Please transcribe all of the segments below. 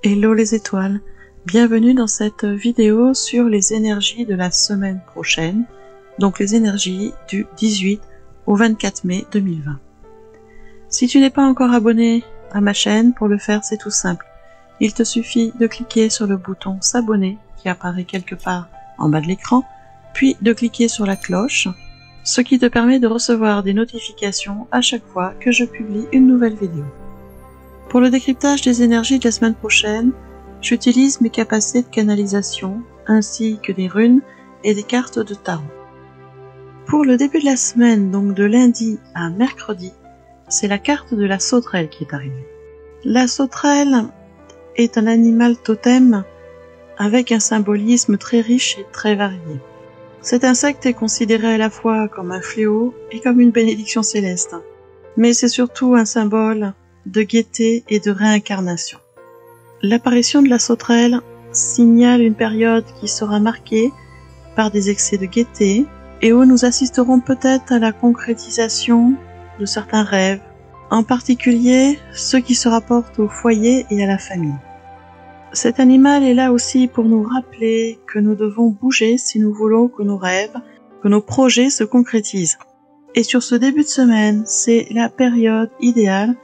Hello les étoiles, bienvenue dans cette vidéo sur les énergies de la semaine prochaine, donc les énergies du 18 au 24 mai 2020. Si tu n'es pas encore abonné à ma chaîne, pour le faire c'est tout simple. Il te suffit de cliquer sur le bouton s'abonner qui apparaît quelque part en bas de l'écran, puis de cliquer sur la cloche, ce qui te permet de recevoir des notifications à chaque fois que je publie une nouvelle vidéo. Pour le décryptage des énergies de la semaine prochaine, j'utilise mes capacités de canalisation, ainsi que des runes et des cartes de tarot. Pour le début de la semaine, donc de lundi à mercredi, c'est la carte de la sauterelle qui est arrivée. La sauterelle est un animal totem avec un symbolisme très riche et très varié. Cet insecte est considéré à la fois comme un fléau et comme une bénédiction céleste, mais c'est surtout un symbole de gaieté et de réincarnation. L'apparition de la sauterelle signale une période qui sera marquée par des excès de gaieté et où nous assisterons peut-être à la concrétisation de certains rêves, en particulier ceux qui se rapportent au foyer et à la famille. Cet animal est là aussi pour nous rappeler que nous devons bouger si nous voulons que nos rêves, que nos projets se concrétisent. Et sur ce début de semaine, c'est la période idéale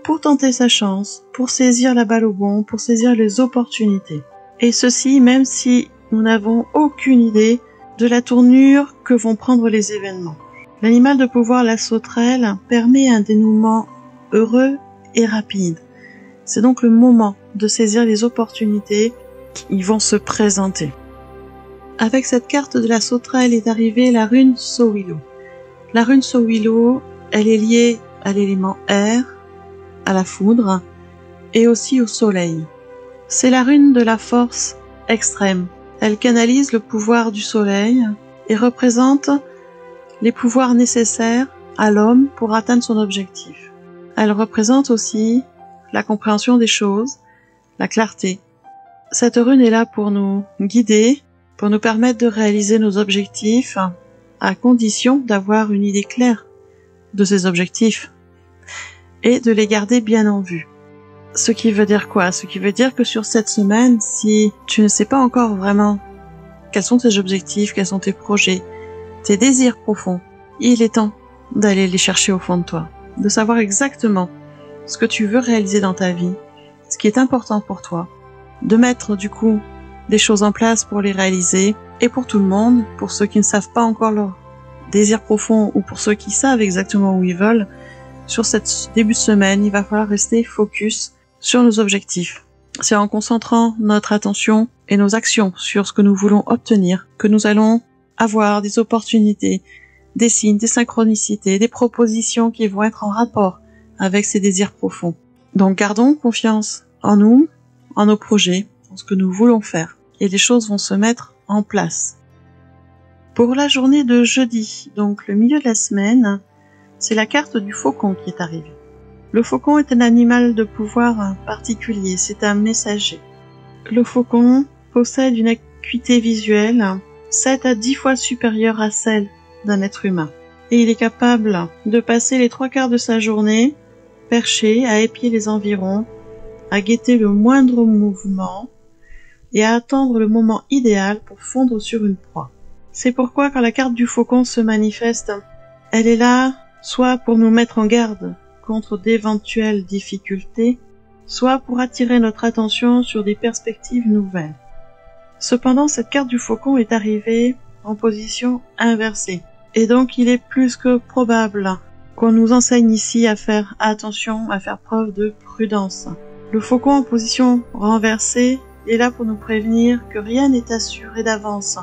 pour tenter sa chance, pour saisir la balle au bond, pour saisir les opportunités. Et ceci même si nous n'avons aucune idée de la tournure que vont prendre les événements. L'animal de pouvoir, la sauterelle, permet un dénouement heureux et rapide. C'est donc le moment de saisir les opportunités qui vont se présenter. Avec cette carte de la sauterelle est arrivée la rune Sowilo. La rune Sowilo, elle est liée à l'élément air, à la foudre et aussi au soleil. C'est la rune de la force extrême. Elle canalise le pouvoir du soleil et représente les pouvoirs nécessaires à l'homme pour atteindre son objectif. Elle représente aussi la compréhension des choses, la clarté. Cette rune est là pour nous guider, pour nous permettre de réaliser nos objectifs, à condition d'avoir une idée claire de ces objectifs et de les garder bien en vue. Ce qui veut dire quoi? Ce qui veut dire que sur cette semaine, si tu ne sais pas encore vraiment quels sont tes objectifs, quels sont tes projets, tes désirs profonds, il est temps d'aller les chercher au fond de toi, de savoir exactement ce que tu veux réaliser dans ta vie, ce qui est important pour toi, de mettre du coup des choses en place pour les réaliser, et pour tout le monde, pour ceux qui ne savent pas encore leur désir profond ou pour ceux qui savent exactement où ils veulent. Sur cette début de semaine, il va falloir rester focus sur nos objectifs. C'est en concentrant notre attention et nos actions sur ce que nous voulons obtenir que nous allons avoir des opportunités, des signes, des synchronicités, des propositions qui vont être en rapport avec ces désirs profonds. Donc gardons confiance en nous, en nos projets, en ce que nous voulons faire, et les choses vont se mettre en place. Pour la journée de jeudi, donc le milieu de la semaine, c'est la carte du faucon qui est arrivée. Le faucon est un animal de pouvoir particulier, c'est un messager. Le faucon possède une acuité visuelle 7 à 10 fois supérieure à celle d'un être humain. Et il est capable de passer les 3/4 de sa journée perché à épier les environs, à guetter le moindre mouvement et à attendre le moment idéal pour fondre sur une proie. C'est pourquoi quand la carte du faucon se manifeste, elle est là soit pour nous mettre en garde contre d'éventuelles difficultés, soit pour attirer notre attention sur des perspectives nouvelles. Cependant, cette carte du faucon est arrivée en position inversée, et donc il est plus que probable qu'on nous enseigne ici à faire attention, à faire preuve de prudence. Le faucon en position renversée est là pour nous prévenir que rien n'est assuré d'avance,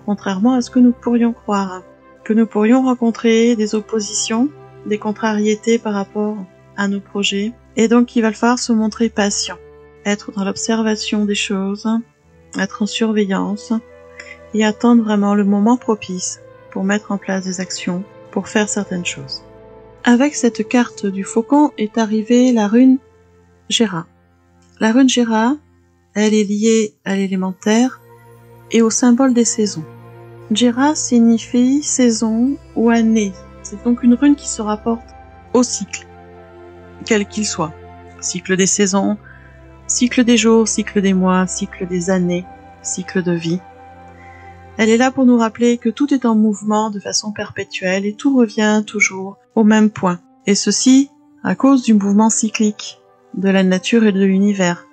contrairement à ce que nous pourrions croire, que nous pourrions rencontrer des oppositions, des contrariétés par rapport à nos projets, et donc il va falloir se montrer patient, être dans l'observation des choses, être en surveillance, et attendre vraiment le moment propice pour mettre en place des actions, pour faire certaines choses. Avec cette carte du faucon est arrivée la rune Gera. La rune Gera, elle est liée à l'élémentaire et au symbole des saisons. Gera signifie saison ou année. C'est donc une rune qui se rapporte au cycle, quel qu'il soit. cycle des saisons, cycle des jours, cycle des mois, cycle des années, cycle de vie. Elle est là pour nous rappeler que tout est en mouvement de façon perpétuelle et tout revient toujours au même point. Et ceci à cause du mouvement cyclique de la nature et de l'univers.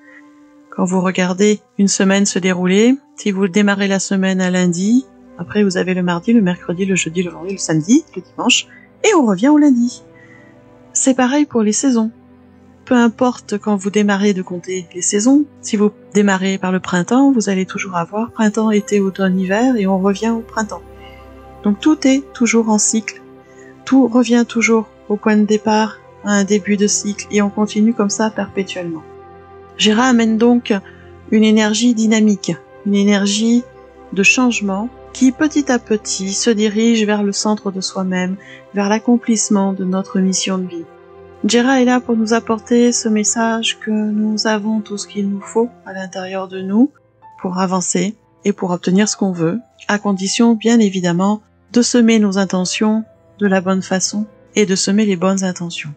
Quand vous regardez une semaine se dérouler, si vous démarrez la semaine à lundi, après vous avez le mardi, le mercredi, le jeudi, le vendredi, le samedi, le dimanche, et on revient au lundi. C'est pareil pour les saisons. Peu importe quand vous démarrez de compter les saisons, si vous démarrez par le printemps, vous allez toujours avoir printemps, été, automne, hiver, et on revient au printemps. Donc tout est toujours en cycle. Tout revient toujours au point de départ, à un début de cycle, et on continue comme ça perpétuellement. Gera amène donc une énergie dynamique, une énergie de changement qui petit à petit se dirige vers le centre de soi-même, vers l'accomplissement de notre mission de vie. Gera est là pour nous apporter ce message que nous avons tout ce qu'il nous faut à l'intérieur de nous pour avancer et pour obtenir ce qu'on veut, à condition bien évidemment de semer nos intentions de la bonne façon et de semer les bonnes intentions.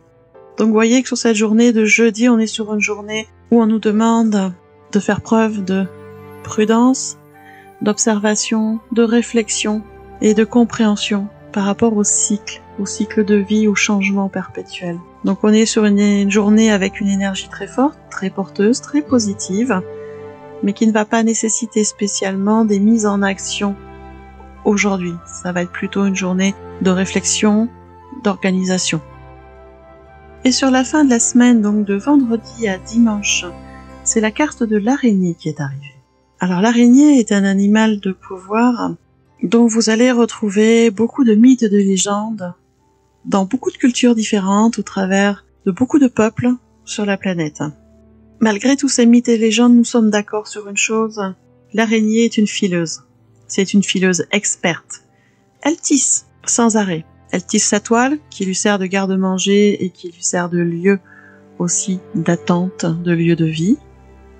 Donc vous voyez que sur cette journée de jeudi, on est sur une journée où on nous demande de faire preuve de prudence, d'observation, de réflexion et de compréhension par rapport au cycle de vie, au changement perpétuel. Donc on est sur une journée avec une énergie très forte, très porteuse, très positive, mais qui ne va pas nécessiter spécialement des mises en action aujourd'hui. Ça va être plutôt une journée de réflexion, d'organisation. Et sur la fin de la semaine, donc de vendredi à dimanche, c'est la carte de l'araignée qui est arrivée. Alors l'araignée est un animal de pouvoir dont vous allez retrouver beaucoup de mythes et de légendes dans beaucoup de cultures différentes au travers de beaucoup de peuples sur la planète. Malgré tous ces mythes et légendes, nous sommes d'accord sur une chose, l'araignée est une fileuse. C'est une fileuse experte. Elle tisse sans arrêt. Elle tisse sa toile, qui lui sert de garde-manger et qui lui sert de lieu aussi d'attente, de lieu de vie.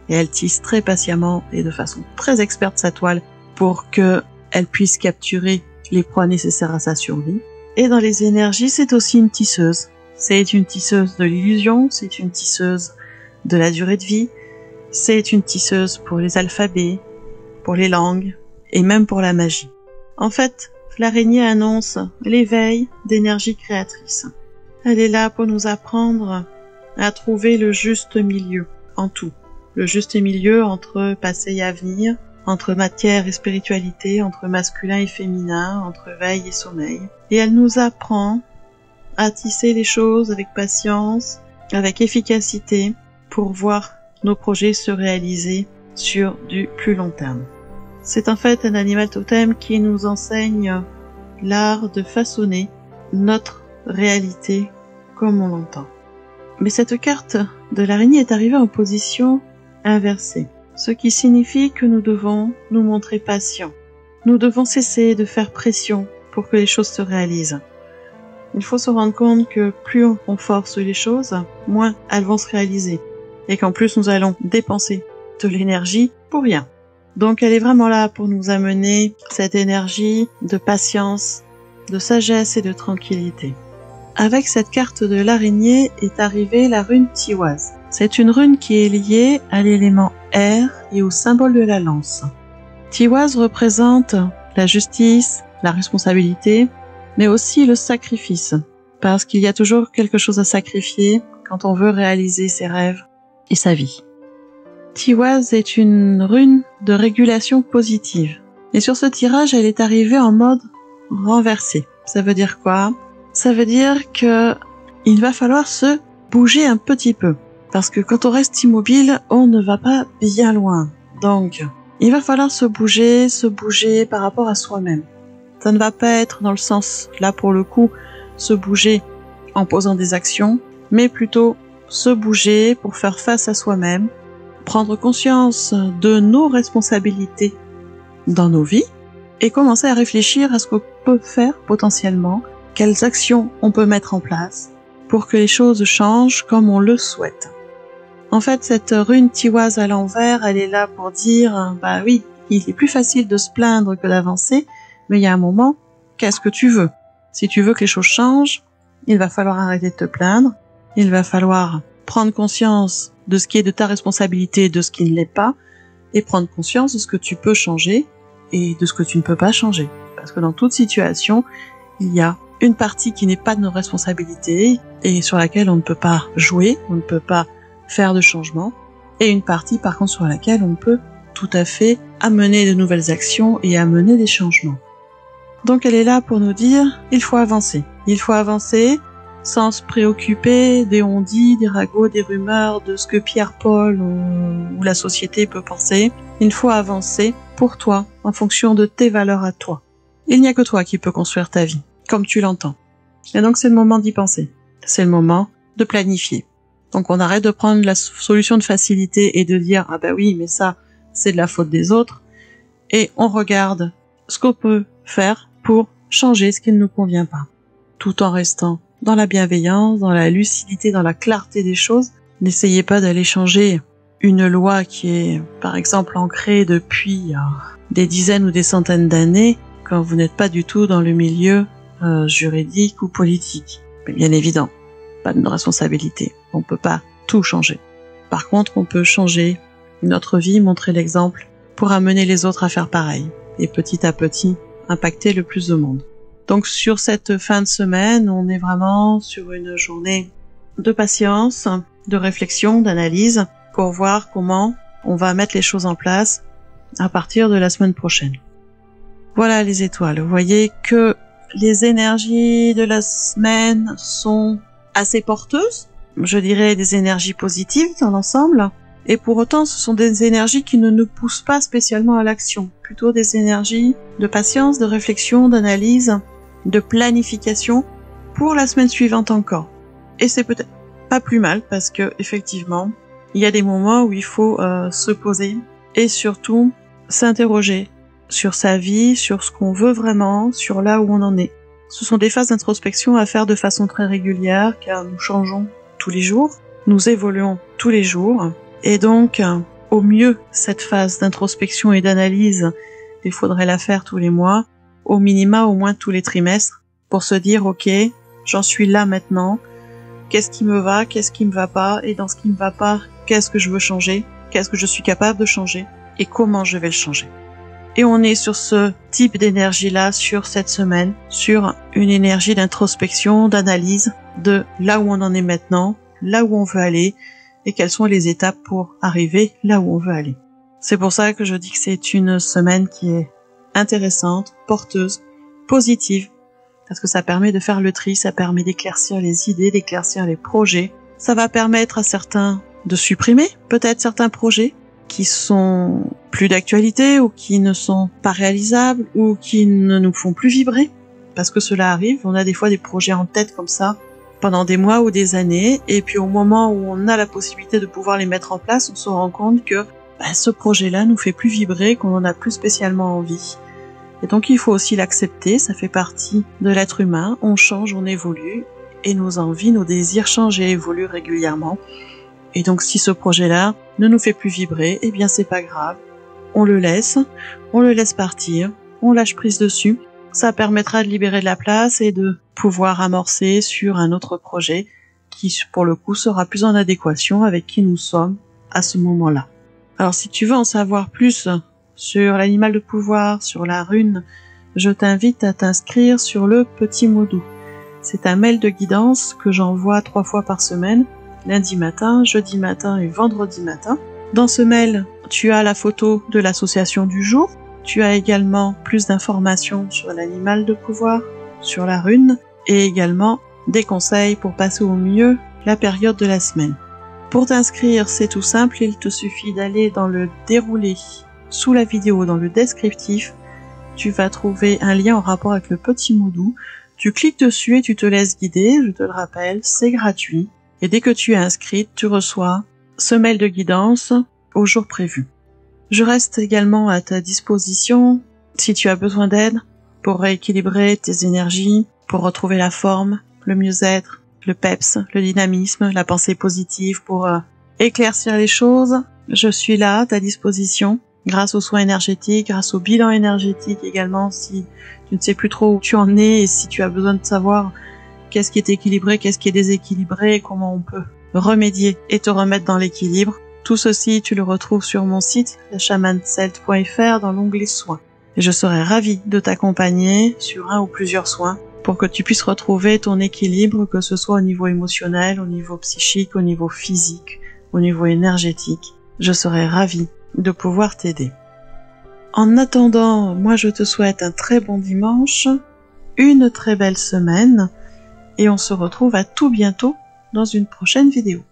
Et elle tisse très patiemment et de façon très experte sa toile pour qu'elle puisse capturer les proies nécessaires à sa survie. Et dans les énergies, c'est aussi une tisseuse. C'est une tisseuse de l'illusion, c'est une tisseuse de la durée de vie, c'est une tisseuse pour les alphabets, pour les langues et même pour la magie. En fait, l'araignée annonce l'éveil d'énergie créatrice. Elle est là pour nous apprendre à trouver le juste milieu en tout. Le juste milieu entre passé et avenir, entre matière et spiritualité, entre masculin et féminin, entre veille et sommeil. Et elle nous apprend à tisser les choses avec patience, avec efficacité, pour voir nos projets se réaliser sur du plus long terme. C'est en fait un animal totem qui nous enseigne l'art de façonner notre réalité comme on l'entend. Mais cette carte de l'araignée est arrivée en position inversée, ce qui signifie que nous devons nous montrer patients. Nous devons cesser de faire pression pour que les choses se réalisent. Il faut se rendre compte que plus on force les choses, moins elles vont se réaliser. Et qu'en plus nous allons dépenser de l'énergie pour rien. Donc elle est vraiment là pour nous amener cette énergie de patience, de sagesse et de tranquillité. Avec cette carte de l'araignée est arrivée la rune Tiwaz. C'est une rune qui est liée à l'élément air et au symbole de la lance. Tiwaz représente la justice, la responsabilité, mais aussi le sacrifice, parce qu'il y a toujours quelque chose à sacrifier quand on veut réaliser ses rêves et sa vie. Tiwaz est une rune de régulation positive. Et sur ce tirage, elle est arrivée en mode renversé. Ça veut dire quoi? Ça veut dire que il va falloir se bouger un petit peu. Parce que quand on reste immobile, on ne va pas bien loin. Donc, il va falloir se bouger par rapport à soi-même. Ça ne va pas être dans le sens, là pour le coup, se bouger en posant des actions, mais plutôt se bouger pour faire face à soi-même, prendre conscience de nos responsabilités dans nos vies et commencer à réfléchir à ce qu'on peut faire potentiellement, quelles actions on peut mettre en place pour que les choses changent comme on le souhaite. En fait, cette rune Tiwaz à l'envers, elle est là pour dire, bah oui, il est plus facile de se plaindre que d'avancer, mais il y a un moment, qu'est-ce que tu veux? Si tu veux que les choses changent, il va falloir arrêter de te plaindre, il va falloir prendre conscience de ce qui est de ta responsabilité et de ce qui ne l'est pas, et prendre conscience de ce que tu peux changer et de ce que tu ne peux pas changer. Parce que dans toute situation, il y a une partie qui n'est pas de nos responsabilités et sur laquelle on ne peut pas jouer, on ne peut pas faire de changement, et une partie par contre sur laquelle on peut tout à fait amener de nouvelles actions et amener des changements. Donc elle est là pour nous dire, il faut avancer. Il faut avancer sans se préoccuper des on-dit, des ragots, des rumeurs, de ce que Pierre, Paul ou la société peut penser. Il faut avancer pour toi, en fonction de tes valeurs à toi. Il n'y a que toi qui peux construire ta vie, comme tu l'entends. Et donc c'est le moment d'y penser. C'est le moment de planifier. Donc on arrête de prendre la solution de facilité et de dire « Ah ben oui, mais ça, c'est de la faute des autres ». Et on regarde ce qu'on peut faire pour changer ce qui ne nous convient pas, tout en restant dans la bienveillance, dans la lucidité, dans la clarté des choses. N'essayez pas d'aller changer une loi qui est, par exemple, ancrée depuis des dizaines ou des centaines d'années quand vous n'êtes pas du tout dans le milieu juridique ou politique. Mais bien évident, pas de responsabilité. On peut pas tout changer. Par contre, on peut changer notre vie, montrer l'exemple pour amener les autres à faire pareil. Et petit à petit, impacter le plus de monde. Donc sur cette fin de semaine, on est vraiment sur une journée de patience, de réflexion, d'analyse, pour voir comment on va mettre les choses en place à partir de la semaine prochaine. Voilà les étoiles. Vous voyez que les énergies de la semaine sont assez porteuses, je dirais des énergies positives dans l'ensemble, et pour autant ce sont des énergies qui ne nous poussent pas spécialement à l'action, plutôt des énergies de patience, de réflexion, d'analyse, de planification pour la semaine suivante encore. Et c'est peut-être pas plus mal parce que effectivement, il y a des moments où il faut se poser et surtout s'interroger sur sa vie, sur ce qu'on veut vraiment, sur là où on en est. Ce sont des phases d'introspection à faire de façon très régulière car nous changeons tous les jours, nous évoluons tous les jours et donc au mieux cette phase d'introspection et d'analyse, il faudrait la faire tous les mois, au minima au moins tous les trimestres, pour se dire ok, j'en suis là maintenant, qu'est-ce qui me va, qu'est-ce qui me va pas, et dans ce qui me va pas, qu'est-ce que je veux changer, qu'est-ce que je suis capable de changer, et comment je vais le changer. Et on est sur ce type d'énergie-là sur cette semaine, sur une énergie d'introspection, d'analyse de là où on en est maintenant, là où on veut aller, et quelles sont les étapes pour arriver là où on veut aller. C'est pour ça que je dis que c'est une semaine qui est intéressante, porteuse, positive, parce que ça permet de faire le tri, ça permet d'éclaircir les idées, d'éclaircir les projets. Ça va permettre à certains de supprimer peut-être certains projets qui sont plus d'actualité ou qui ne sont pas réalisables ou qui ne nous font plus vibrer, parce que cela arrive, on a des fois des projets en tête comme ça pendant des mois ou des années, et puis au moment où on a la possibilité de pouvoir les mettre en place, on se rend compte que ce projet-là nous fait plus vibrer, qu'on en a plus spécialement envie. Et donc il faut aussi l'accepter, ça fait partie de l'être humain, on change, on évolue, et nos envies, nos désirs changent et évoluent régulièrement. Et donc si ce projet-là ne nous fait plus vibrer, eh bien c'est pas grave, on le laisse partir, on lâche prise dessus, ça permettra de libérer de la place et de pouvoir amorcer sur un autre projet qui pour le coup sera plus en adéquation avec qui nous sommes à ce moment-là. Alors si tu veux en savoir plus sur l'animal de pouvoir, sur la rune, je t'invite à t'inscrire sur le petit mot doux. C'est un mail de guidance que j'envoie 3 fois par semaine, lundi matin, jeudi matin et vendredi matin. Dans ce mail, tu as la photo de l'association du jour, tu as également plus d'informations sur l'animal de pouvoir, sur la rune, et également des conseils pour passer au mieux la période de la semaine. Pour t'inscrire, c'est tout simple, il te suffit d'aller dans le déroulé sous la vidéo, dans le descriptif, tu vas trouver un lien en rapport avec le petit mot doux, tu cliques dessus et tu te laisses guider, je te le rappelle, c'est gratuit, et dès que tu es inscrite, tu reçois ce mail de guidance au jour prévu. Je reste également à ta disposition si tu as besoin d'aide pour rééquilibrer tes énergies, pour retrouver la forme, le mieux-être, le peps, le dynamisme, la pensée positive, pour éclaircir les choses. Je suis là à ta disposition grâce aux soins énergétiques, grâce au bilan énergétique également si tu ne sais plus trop où tu en es et si tu as besoin de savoir qu'est-ce qui est équilibré, qu'est-ce qui est déséquilibré et comment on peut remédier et te remettre dans l'équilibre. Tout ceci, tu le retrouves sur mon site, lachamancelt.fr, dans l'onglet soins. Et je serai ravie de t'accompagner sur un ou plusieurs soins pour que tu puisses retrouver ton équilibre, que ce soit au niveau émotionnel, au niveau psychique, au niveau physique, au niveau énergétique. Je serai ravie de pouvoir t'aider. En attendant, moi je te souhaite un très bon dimanche, une très belle semaine, et on se retrouve à tout bientôt dans une prochaine vidéo.